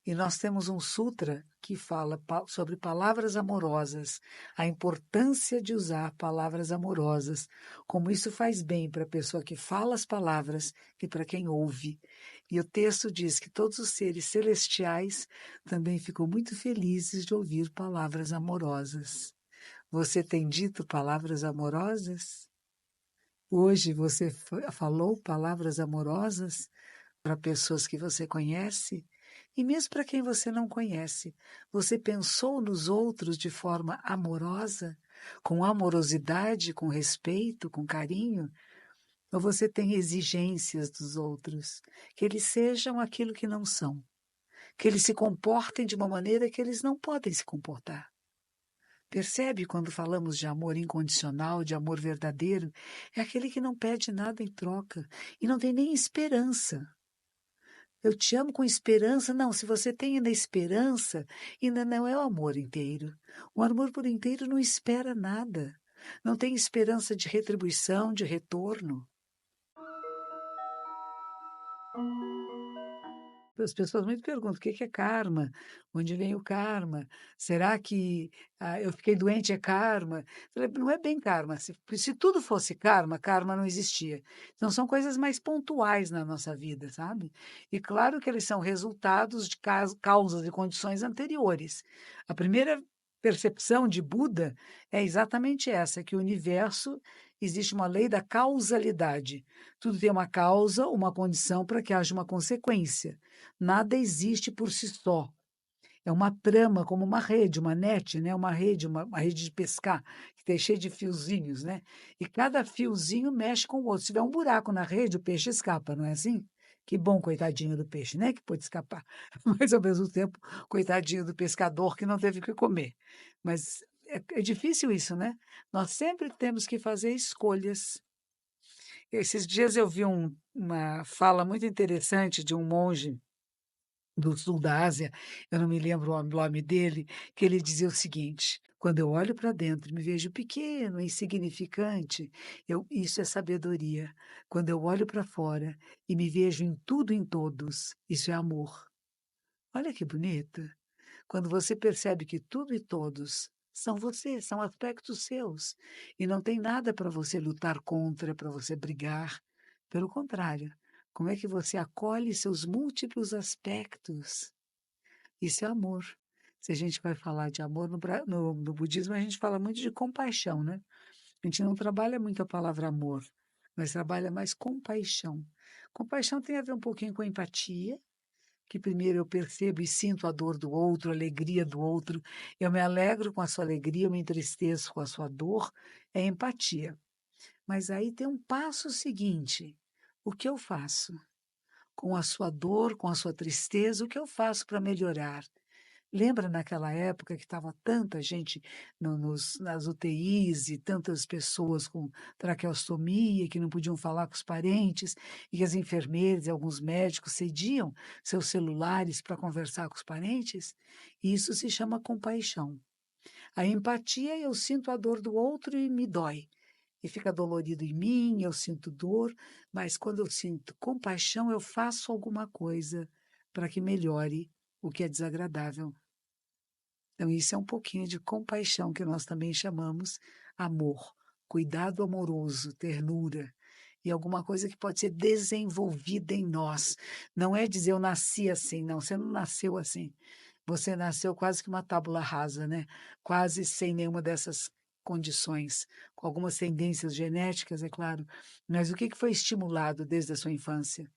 E nós temos um sutra que fala sobre palavras amorosas, a importância de usar palavras amorosas, como isso faz bem para a pessoa que fala as palavras e para quem ouve. E o texto diz que todos os seres celestiais também ficam muito felizes de ouvir palavras amorosas. Você tem dito palavras amorosas? Hoje você falou palavras amorosas para pessoas que você conhece? E mesmo para quem você não conhece, você pensou nos outros de forma amorosa, com amorosidade, com respeito, com carinho? Ou você tem exigências dos outros, que eles sejam aquilo que não são, que eles se comportem de uma maneira que eles não podem se comportar? Percebe quando falamos de amor incondicional, de amor verdadeiro? É aquele que não pede nada em troca e não tem nem esperança. Eu te amo com esperança. Não, se você tem ainda esperança, ainda não é o amor inteiro. O amor por inteiro não espera nada. Não tem esperança de retribuição, de retorno. As pessoas muito perguntam: o que é karma? Onde vem o karma? Será que eu fiquei doente é karma? Falei, não é bem karma. Se tudo fosse karma, karma não existia. Então, são coisas mais pontuais na nossa vida, sabe? E claro que eles são resultados de causas e condições anteriores. A primeira percepção de Buda é exatamente essa, que o universo existe uma lei da causalidade. Tudo tem uma causa, uma condição para que haja uma consequência. Nada existe por si só. É uma trama, como uma rede, uma net, né? Uma rede de pescar, que tem cheio de fiozinhos, né? E cada fiozinho mexe com o outro. Se tiver um buraco na rede, o peixe escapa, não é assim? Que bom, coitadinho do peixe, né? Que pôde escapar. Mas, ao mesmo tempo, coitadinho do pescador que não teve o que comer. Mas é difícil isso, né? Nós sempre temos que fazer escolhas. Esses dias eu vi uma fala muito interessante de um monge do sul da Ásia, eu não me lembro o nome dele, que ele dizia o seguinte: quando eu olho para dentro e me vejo pequeno, insignificante, isso é sabedoria. Quando eu olho para fora e me vejo em tudo e em todos, isso é amor. Olha que bonito. Quando você percebe que tudo e todos são você, são aspectos seus, e não tem nada para você lutar contra, para você brigar. Pelo contrário, como é que você acolhe seus múltiplos aspectos? Isso é amor. Se a gente vai falar de amor no budismo, a gente fala muito de compaixão, né? A gente não trabalha muito a palavra amor, mas trabalha mais compaixão. Compaixão tem a ver um pouquinho com empatia, que primeiro eu percebo e sinto a dor do outro, a alegria do outro, eu me alegro com a sua alegria, eu me entristeço com a sua dor, é empatia. Mas aí tem um passo seguinte: o que eu faço com a sua dor, com a sua tristeza, o que eu faço para melhorar? Lembra naquela época que estava tanta gente nas UTIs e tantas pessoas com traqueostomia que não podiam falar com os parentes, e que as enfermeiras e alguns médicos cediam seus celulares para conversar com os parentes? Isso se chama compaixão. A empatia, eu sinto a dor do outro e me dói. E fica dolorido em mim, eu sinto dor, mas quando eu sinto compaixão, eu faço alguma coisa para que melhore o que é desagradável. Então, isso é um pouquinho de compaixão, que nós também chamamos amor, cuidado amoroso, ternura, e alguma coisa que pode ser desenvolvida em nós. Não é dizer eu nasci assim, não, você não nasceu assim. Você nasceu quase que uma tábula rasa, né? Quase sem nenhuma dessas condições, com algumas tendências genéticas, é claro. Mas o que foi estimulado desde a sua infância?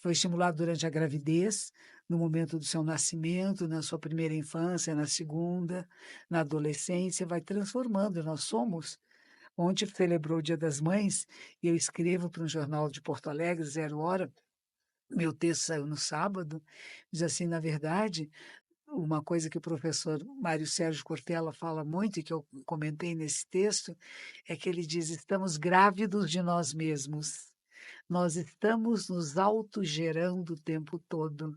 Foi estimulado durante a gravidez, no momento do seu nascimento, na sua primeira infância, na segunda, na adolescência, vai transformando. Nós somos. Ontem celebrou o Dia das Mães e eu escrevo para um jornal de Porto Alegre, Zero Hora. Meu texto saiu no sábado. Diz assim: na verdade, uma coisa que o professor Mário Sérgio Cortella fala muito e que eu comentei nesse texto é que ele diz: estamos grávidos de nós mesmos. Nós estamos nos autogerando o tempo todo.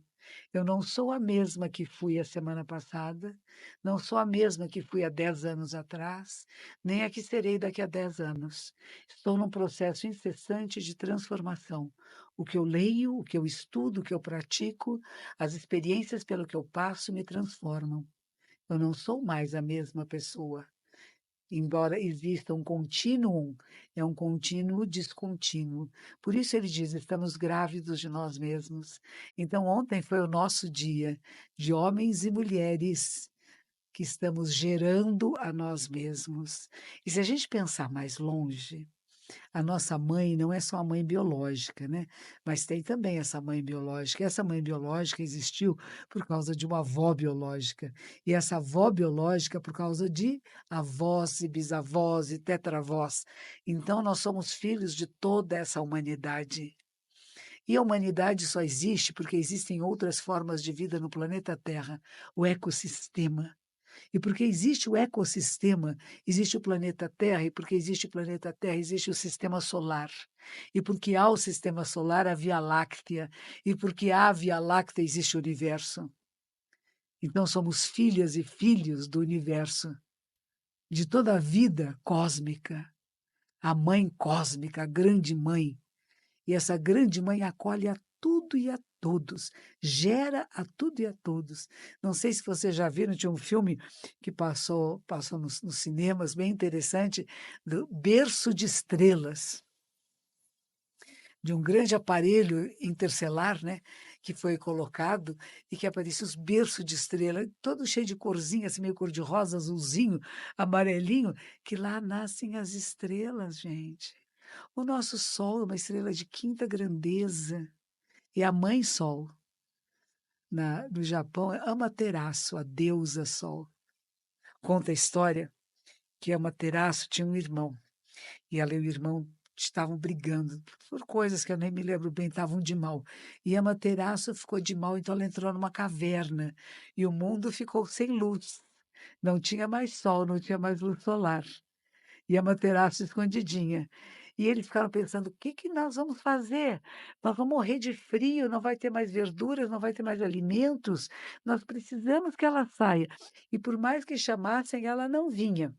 Eu não sou a mesma que fui a semana passada, não sou a mesma que fui há 10 anos atrás, nem a que serei daqui a 10 anos. Estou num processo incessante de transformação. O que eu leio, o que eu estudo, o que eu pratico, as experiências pelo que eu passo me transformam. Eu não sou mais a mesma pessoa. Embora exista um contínuo, é um contínuo descontínuo. Por isso ele diz: estamos grávidos de nós mesmos. Então, ontem foi o nosso dia de homens e mulheres que estamos gerando a nós mesmos. E se a gente pensar mais longe, a nossa mãe não é só a mãe biológica, né? Mas tem também essa mãe biológica. Essa mãe biológica existiu por causa de uma avó biológica. E essa avó biológica por causa de avós e bisavós e tetravós. Então, nós somos filhos de toda essa humanidade. E a humanidade só existe porque existem outras formas de vida no planeta Terra, o ecossistema. E porque existe o ecossistema, existe o planeta Terra, e porque existe o planeta Terra, existe o sistema solar. E porque há o sistema solar, a Via Láctea. E porque há a Via Láctea, existe o universo. Então somos filhas e filhos do universo, de toda a vida cósmica. A mãe cósmica, a grande mãe. E essa grande mãe acolhe a tudo e a todos, gera a tudo e a todos. Não sei se você já viu, tinha um filme que passou nos cinemas, bem interessante, do Berço de Estrelas, de um grande aparelho interestelar, né, que foi colocado e que aparecia os berços de estrela, todo cheio de corzinha, assim, meio cor-de-rosa, azulzinho, amarelinho, que lá nascem as estrelas, gente. O nosso Sol é uma estrela de quinta grandeza. E a Mãe Sol, no Japão, é Amaterasu, a deusa Sol. Conta a história que Amaterasu tinha um irmão. E ela e o irmão estavam brigando por coisas que eu nem me lembro bem, estavam de mal. E Amaterasu ficou de mal, então ela entrou numa caverna. E o mundo ficou sem luz. Não tinha mais sol, não tinha mais luz solar. E Amaterasu escondidinha. E eles ficaram pensando: o que que nós vamos fazer? Nós vamos morrer de frio, não vai ter mais verduras, não vai ter mais alimentos. Nós precisamos que ela saia. E por mais que chamassem, ela não vinha.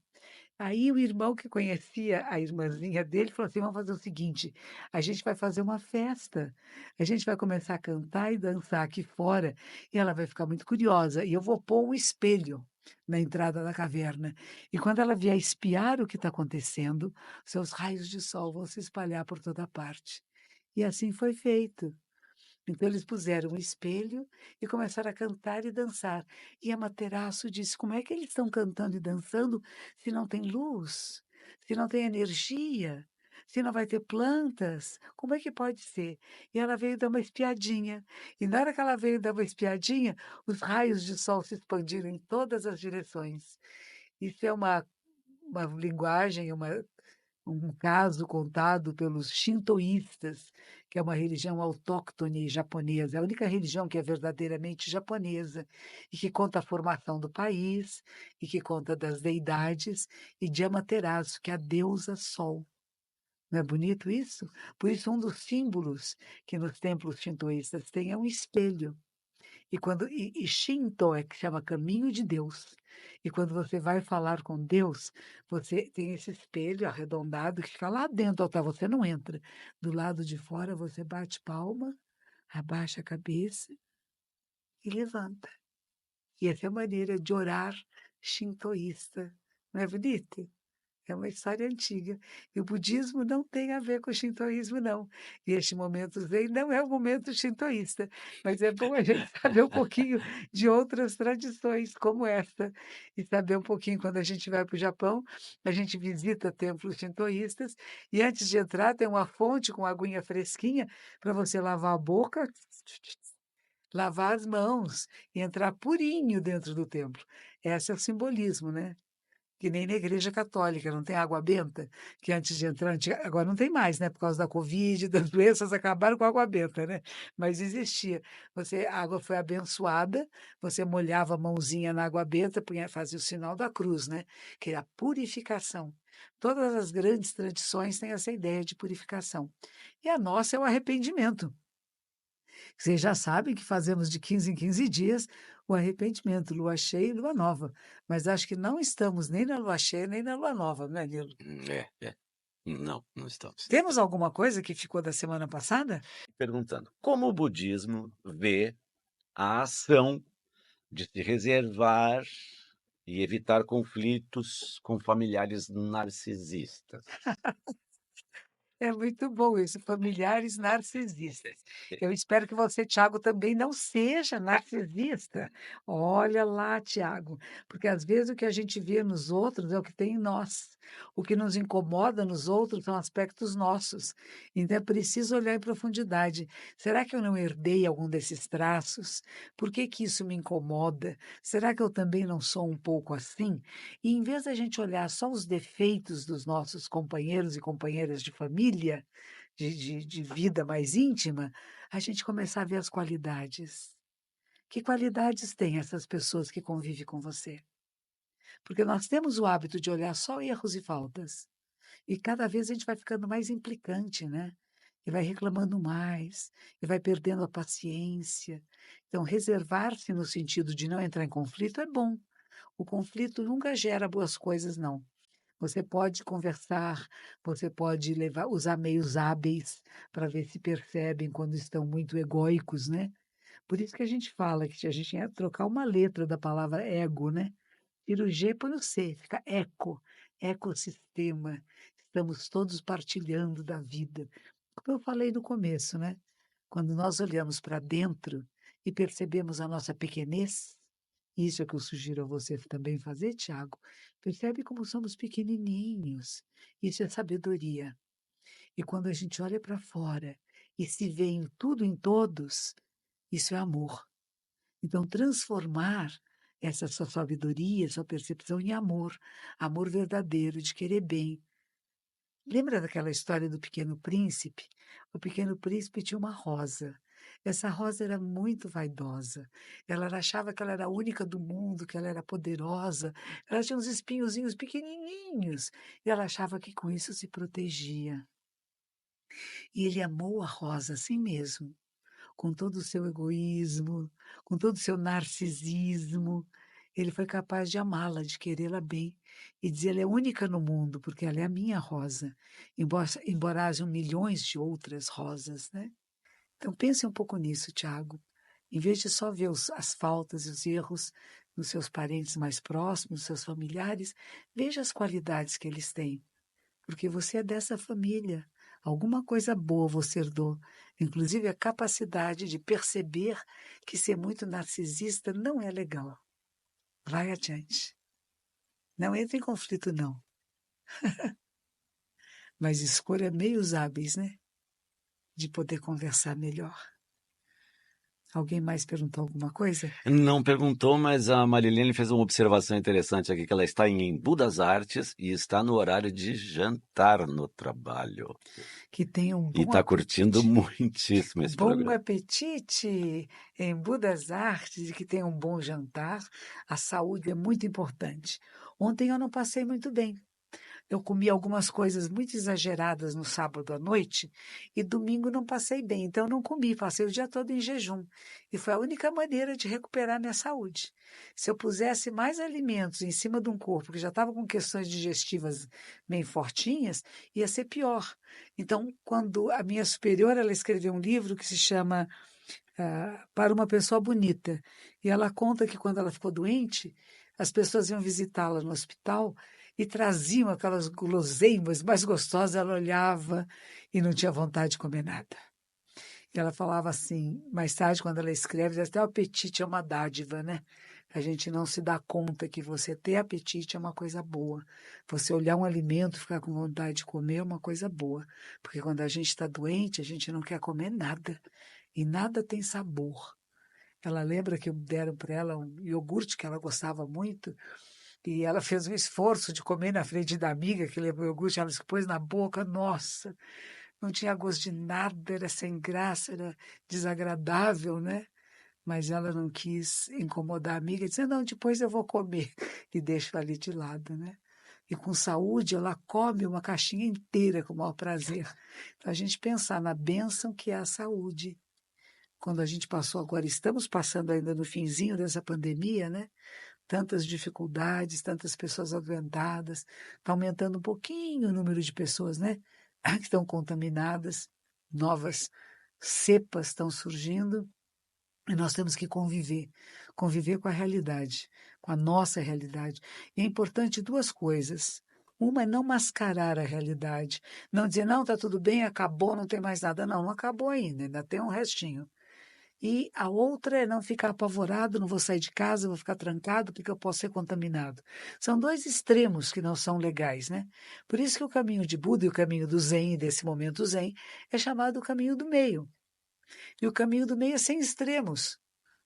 Aí o irmão que conhecia a irmãzinha dele falou assim: vamos fazer o seguinte, a gente vai fazer uma festa, a gente vai começar a cantar e dançar aqui fora, e ela vai ficar muito curiosa, e eu vou pôr um espelho na entrada da caverna. E quando ela vier espiar o que está acontecendo, seus raios de sol vão se espalhar por toda parte. E assim foi feito. Então eles puseram um espelho e começaram a cantar e dançar. E Amaterasu disse: como é que eles estão cantando e dançando se não tem luz, se não tem energia, se não vai ter plantas? Como é que pode ser? E ela veio dar uma espiadinha. E na hora que ela veio dar uma espiadinha, os raios de sol se expandiram em todas as direções. Isso é uma linguagem, um caso contado pelos shintoístas, que é uma religião autóctone japonesa, é a única religião que é verdadeiramente japonesa, e que conta a formação do país, e que conta das deidades, e de Amaterasu, que é a deusa Sol. Não é bonito isso? Por isso, um dos símbolos que nos templos shintoístas tem é um espelho. E Shinto é que chama caminho de Deus. E quando você vai falar com Deus, você tem esse espelho arredondado que fica lá dentro do altar, você não entra. Do lado de fora, você bate palma, abaixa a cabeça e levanta. E essa é a maneira de orar shintoísta. Não é bonito? É uma história antiga. E o budismo não tem a ver com o shintoísmo, não. E este momento zen não é o momento shintoísta, mas é bom a gente saber um pouquinho de outras tradições como essa. E saber um pouquinho, quando a gente vai para o Japão, a gente visita templos shintoístas, e antes de entrar tem uma fonte com aguinha fresquinha para você lavar a boca, lavar as mãos e entrar purinho dentro do templo. Esse é o simbolismo, né? Que nem na igreja católica, não tem água benta, que antes de entrar, agora não tem mais, né? Por causa da Covid, das doenças, acabaram com a água benta, né? Mas existia. A água foi abençoada, você molhava a mãozinha na água benta, fazia o sinal da cruz, né? Que é a purificação. Todas as grandes tradições têm essa ideia de purificação. E a nossa é o arrependimento. Vocês já sabem que fazemos de 15 em 15 dias o arrependimento, lua cheia e lua nova. Mas acho que não estamos nem na lua cheia, nem na lua nova, não é, Nilo? É, é. Não, não estamos. Temos alguma coisa que ficou da semana passada? Perguntando: como o budismo vê a ação de se reservar e evitar conflitos com familiares narcisistas? É muito bom isso, familiares narcisistas. Eu espero que você, Tiago, também não seja narcisista. Olha lá, Tiago, porque às vezes o que a gente vê nos outros é o que tem em nós. O que nos incomoda nos outros são aspectos nossos. Então é preciso olhar em profundidade. Será que eu não herdei algum desses traços? Por que que isso me incomoda? Será que eu também não sou um pouco assim? E em vez da gente olhar só os defeitos dos nossos companheiros e companheiras de família, de vida mais íntima, a gente começar a ver as qualidades. Que qualidades têm essas pessoas que convivem com você? Porque nós temos o hábito de olhar só erros e faltas. E cada vez a gente vai ficando mais implicante, né? E vai reclamando mais, e vai perdendo a paciência. Então, reservar-se no sentido de não entrar em conflito é bom. O conflito nunca gera boas coisas, não. Você pode conversar, você pode usar meios hábeis para ver se percebem quando estão muito egóicos, né? Por isso que a gente fala que a gente ia trocar uma letra da palavra ego, né? Tira o G por o C, fica eco, ecossistema. Estamos todos partilhando da vida. Como eu falei no começo, né? Quando nós olhamos para dentro e percebemos a nossa pequenez, isso é que eu sugiro a você também fazer, Tiago. Percebe como somos pequenininhos. Isso é sabedoria. E quando a gente olha para fora e se vê em tudo, em todos, isso é amor. Então, transformar essa sua sabedoria, sua percepção em amor, amor verdadeiro, de querer bem. Lembra daquela história do Pequeno Príncipe? O Pequeno Príncipe tinha uma rosa. Essa rosa era muito vaidosa. Ela achava que ela era a única do mundo, que ela era poderosa. Ela tinha uns espinhozinhos pequenininhos. E ela achava que com isso se protegia. E ele amou a rosa assim mesmo, com todo o seu egoísmo, com todo o seu narcisismo. Ele foi capaz de amá-la, de querê-la bem e dizer: ela é única no mundo, porque ela é a minha rosa, embora hajam milhões de outras rosas, né? Então pense um pouco nisso, Tiago. Em vez de só ver as faltas e os erros nos seus parentes mais próximos, nos seus familiares, veja as qualidades que eles têm, porque você é dessa família. Alguma coisa boa você herdou, inclusive a capacidade de perceber que ser muito narcisista não é legal. Vai adiante. Não entre em conflito, não. Mas escolha meios hábeis, né? De poder conversar melhor. Alguém mais perguntou alguma coisa? Não perguntou, mas a Marilene fez uma observação interessante aqui, que ela está em Embu das Artes e está no horário de jantar no trabalho. Que tenha um E bom está curtindo apetite. muitíssimo esse Bom programa. apetite em Budas Artes e que tenha um bom jantar. A saúde é muito importante. Ontem eu não passei muito bem. Eu comi algumas coisas muito exageradas no sábado à noite e domingo não passei bem, então eu não comi, passei o dia todo em jejum. E foi a única maneira de recuperar minha saúde. Se eu pusesse mais alimentos em cima de um corpo que já estava com questões digestivas bem fortinhas, ia ser pior. Então, quando a minha superior, ela escreveu um livro que se chama Para uma Pessoa Bonita, e ela conta que quando ela ficou doente, as pessoas iam visitá-la no hospital e traziam aquelas guloseimas mais gostosas, ela olhava e não tinha vontade de comer nada. E ela falava assim, mais tarde, quando ela escreve, até o apetite é uma dádiva, né? A gente não se dá conta que você ter apetite é uma coisa boa. Você olhar um alimento e ficar com vontade de comer é uma coisa boa. Porque quando a gente está doente, a gente não quer comer nada. E nada tem sabor. Ela lembra que deram para ela um iogurte que ela gostava muito, e ela fez um esforço de comer na frente da amiga que levou o iogurte, ela se pôs na boca, nossa, não tinha gosto de nada, era sem graça, era desagradável, né? Mas ela não quis incomodar a amiga, disse, não, depois eu vou comer, e deixa ali de lado, né? E com saúde, ela come uma caixinha inteira com o maior prazer. Então, a gente pensar na bênção que é a saúde. Quando a gente passou agora, estamos passando ainda no finzinho dessa pandemia, né? tantas dificuldades, tantas pessoas adoentadas, está aumentando um pouquinho o número de pessoas, né, que estão contaminadas, novas cepas estão surgindo, e nós temos que conviver com a realidade, com a nossa realidade. E é importante duas coisas. Uma é não mascarar a realidade, não dizer, não, está tudo bem, acabou, não tem mais nada. Não, não acabou ainda tem um restinho. E a outra é não ficar apavorado, não vou sair de casa, vou ficar trancado porque eu posso ser contaminado. São dois extremos que não são legais, né? Por isso que o caminho de Buda e o caminho do Zen, desse momento Zen, é chamado o caminho do meio. E o caminho do meio é sem extremos,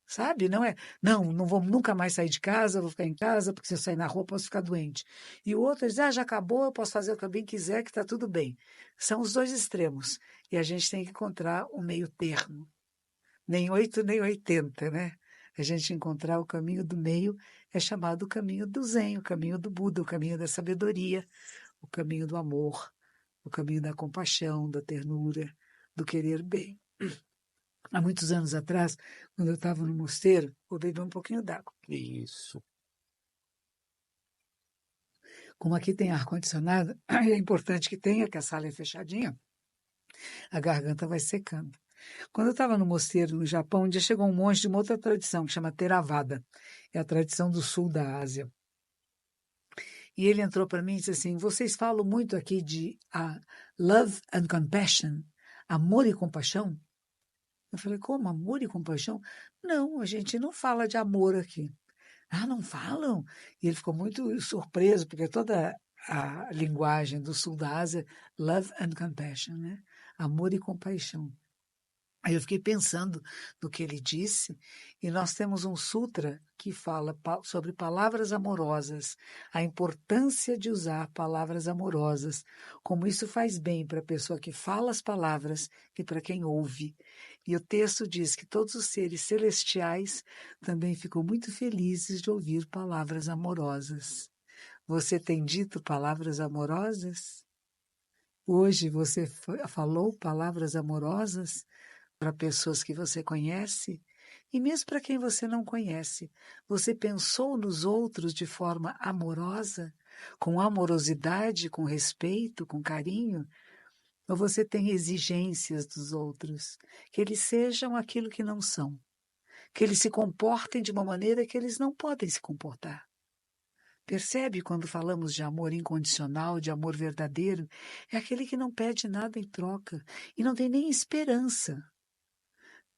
sabe? Não é, não vou nunca mais sair de casa, vou ficar em casa, porque se eu sair na rua posso ficar doente. E o outro diz, já acabou, eu posso fazer o que eu bem quiser, que está tudo bem. São os dois extremos. E a gente tem que encontrar o meio termo. Nem 8, nem 80, né? A gente encontrar o caminho do meio é chamado o caminho do Zen, o caminho do Buda, o caminho da sabedoria, o caminho do amor, o caminho da compaixão, da ternura, do querer bem. Há muitos anos atrás, quando eu estava no mosteiro, vou beber um pouquinho d'água. Isso. Como aqui tem ar-condicionado, é importante que tenha, que a sala é fechadinha, a garganta vai secando. Quando eu estava no mosteiro no Japão, um dia chegou um monge de uma outra tradição, que chama Theravada. É a tradição do sul da Ásia. E ele entrou para mim e disse assim, vocês falam muito aqui de love and compassion, amor e compaixão? Eu falei, como amor e compaixão? Não, a gente não fala de amor aqui. Ah, não falam? E ele ficou muito surpreso, porque toda a linguagem do sul da Ásia, love and compassion, né? Amor e compaixão. Aí eu fiquei pensando no que ele disse, e nós temos um sutra que fala sobre palavras amorosas, a importância de usar palavras amorosas, como isso faz bem para a pessoa que fala as palavras e para quem ouve. E o texto diz que todos os seres celestiais também ficam muito felizes de ouvir palavras amorosas. Você tem dito palavras amorosas? Hoje você falou palavras amorosas para pessoas que você conhece e mesmo para quem você não conhece. Você pensou nos outros de forma amorosa, com amorosidade, com respeito, com carinho? Ou você tem exigências dos outros, que eles sejam aquilo que não são, que eles se comportem de uma maneira que eles não podem se comportar? Percebe quando falamos de amor incondicional, de amor verdadeiro? É aquele que não pede nada em troca e não tem nem esperança.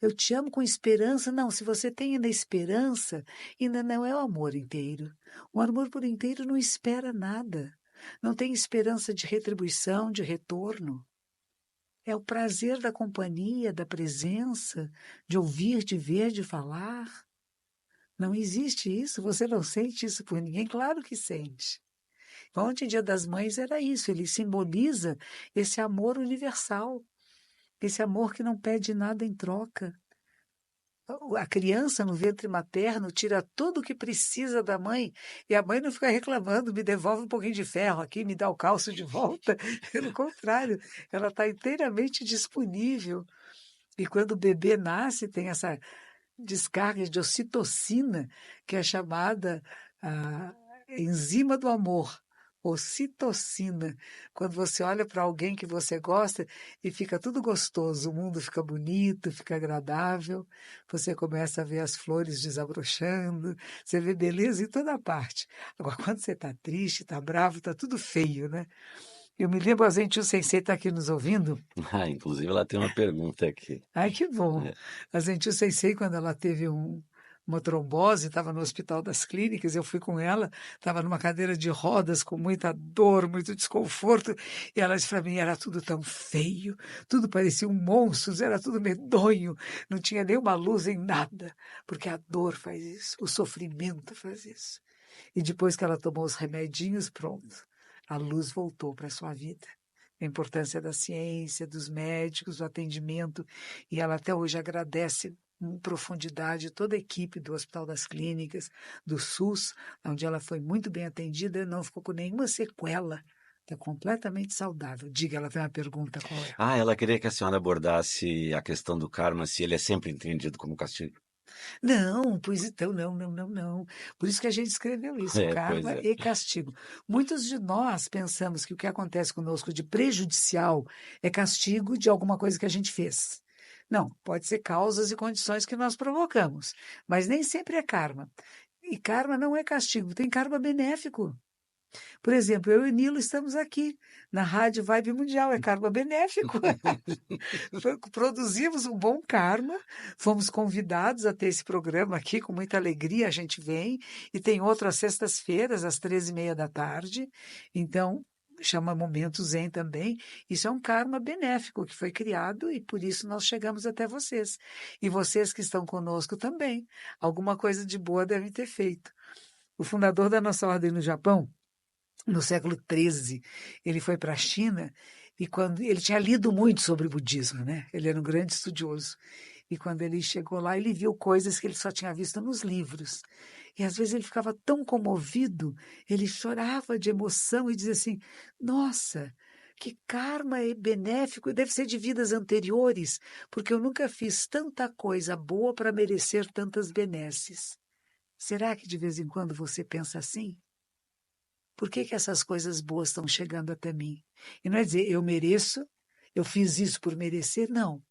Eu te amo com esperança. Não, se você tem ainda esperança, ainda não é o amor inteiro. O amor por inteiro não espera nada. Não tem esperança de retribuição, de retorno. É o prazer da companhia, da presença, de ouvir, de ver, de falar. Não existe isso. Você não sente isso por ninguém? Claro que sente. Ontem, Dia das Mães, era isso. Ele simboliza esse amor universal. Esse amor que não pede nada em troca. A criança no ventre materno tira tudo o que precisa da mãe e a mãe não fica reclamando, me devolve um pouquinho de ferro aqui, me dá o calço de volta. Pelo contrário, ela está inteiramente disponível. E quando o bebê nasce, tem essa descarga de ocitocina, que é chamada a enzima do amor. Ocitocina, quando você olha para alguém que você gosta e fica tudo gostoso, o mundo fica bonito, fica agradável, você começa a ver as flores desabrochando, você vê beleza em toda parte. Agora, quando você está triste, está bravo, está tudo feio, né? Eu me lembro, a Zentiu Sensei está aqui nos ouvindo. Inclusive ela tem uma pergunta aqui. Ai, que bom. É. A Zentiu Sensei, quando ela teve uma trombose, estava no Hospital das Clínicas, eu fui com ela, estava numa cadeira de rodas, com muita dor, muito desconforto, e ela disse para mim, era tudo tão feio, tudo parecia um monstro, era tudo medonho, não tinha nenhuma luz em nada, porque a dor faz isso, o sofrimento faz isso. E depois que ela tomou os remedinhos, pronto, a luz voltou para a sua vida. A importância da ciência, dos médicos, do atendimento, e ela até hoje agradece em profundidade toda a equipe do Hospital das Clínicas, do SUS, onde ela foi muito bem atendida, não ficou com nenhuma sequela, está completamente saudável. Diga, ela tem uma pergunta, qual é? Ela queria que a senhora abordasse a questão do karma, se ele é sempre entendido como castigo. Não, pois então, não, não, não, não. Por isso que a gente escreveu isso, É, pois karma é. e castigo. Muitos de nós pensamos que o que acontece conosco de prejudicial é castigo de alguma coisa que a gente fez. Não, pode ser causas e condições que nós provocamos, mas nem sempre é karma. E karma não é castigo, tem karma benéfico. Por exemplo, eu e Nilo estamos aqui na Rádio Vibe Mundial, é karma benéfico. Produzimos um bom karma, fomos convidados a ter esse programa aqui, com muita alegria a gente vem, e tem outro às sextas-feiras, às 13h30 da tarde, então chama Momento Zen também. Isso é um karma benéfico que foi criado e por isso nós chegamos até vocês. E vocês que estão conosco também, alguma coisa de boa devem ter feito. O fundador da nossa ordem no Japão, no século XIII, ele foi para a China e quando ele tinha lido muito sobre o budismo, né? Ele era um grande estudioso. E quando ele chegou lá, ele viu coisas que ele só tinha visto nos livros. E às vezes ele ficava tão comovido, ele chorava de emoção e dizia assim: Nossa, que karma é benéfico, deve ser de vidas anteriores, porque eu nunca fiz tanta coisa boa para merecer tantas benesses. Será que de vez em quando você pensa assim? Por que que essas coisas boas estão chegando até mim? E não é dizer, eu mereço, eu fiz isso por merecer, não.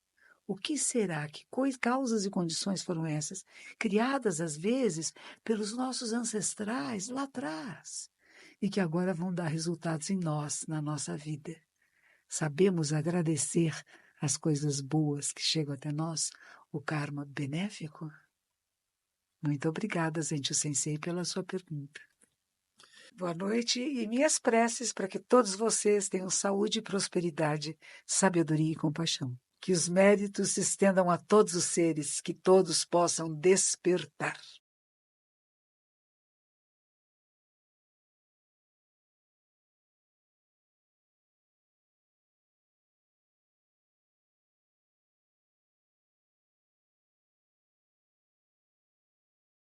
O que será? Que causas e condições foram essas? Criadas, às vezes, pelos nossos ancestrais lá atrás, e que agora vão dar resultados em nós, na nossa vida. Sabemos agradecer as coisas boas que chegam até nós, o karma benéfico? Muito obrigada, Zencho Sensei, pela sua pergunta. Boa noite e minhas preces para que todos vocês tenham saúde, prosperidade, sabedoria e compaixão. Que os méritos se estendam a todos os seres, que todos possam despertar.